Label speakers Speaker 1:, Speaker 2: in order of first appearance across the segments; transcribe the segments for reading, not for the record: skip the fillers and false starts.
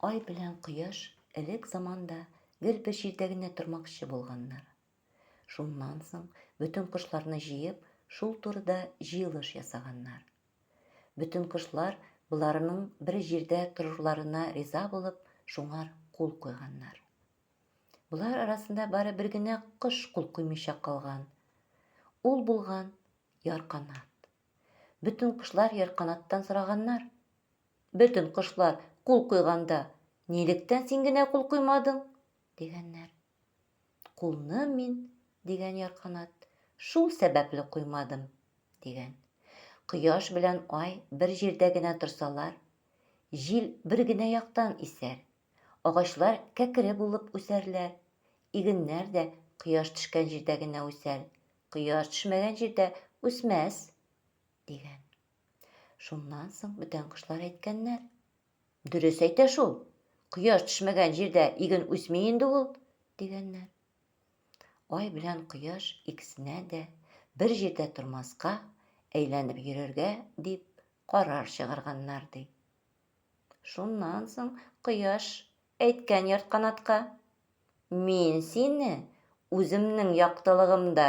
Speaker 1: Ай белән Кояш элек заманда гел бер җирдә генә тормакчы булганнар. Шуннан соң бөтен кошларны җыеп, шул турыда җыелыш ясаганнар. Бөтен кошлар буларның бер җирдә торырларына риза булып, шуңар кул куйганнар. Булар арасында бары бер генә кош кул куймыйча калган. Ул булган Ярканат. Бөтен кошлар Ярканаттан сораганнар. Бөтен кошлар кул куйганда, нилектән син генә кул куймадың? Дигәннәр. Кулны мин, дигән Ярканат, шул сәбәпле куймадым, дигән. Кояш белән ай бер җирдә генә торсалар, җил бер генә яктан исәр. Агачлар кәкре булып үсәрләр. Игеннәр дә кояш төшкән җирдә генә үсәр. Кояш төшмәгән җирдә үсмәс, дигән. Шуннан соң бүтән кошлар әйткәннәр. Дөрес әйтә шул. Кояш төшмәгән җирдә иген үсми инде ул, дигәннәр. Ай белән Кояш икесенә дә бер җирдә тормаска, әйләнеп йөрергә дип карар чыгарганнар ди. Шуннан соң Кояш әйткән Ярканатка: "Мин сине үземнең яктылыгымда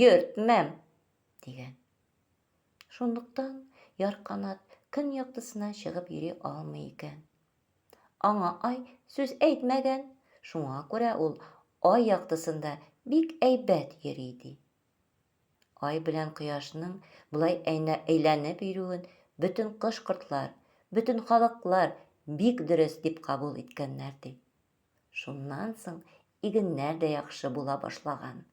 Speaker 1: йөртмәм", дигән. Шунлыктан Ярканат көн яктысына чыгып йөри алмый икән. Аңа ай сүз әйтмәгән, шуңа күрә ул ай яктысында бик әйбәт йөри ди. Ай белән Кояшның булай әйләнеп йөрүен бөтен кош-кортлар, бөтен халыклар бик дөрес дип кабул иткәннәр ди. Шуннан соң игеннәр дә яхшы була башлаган.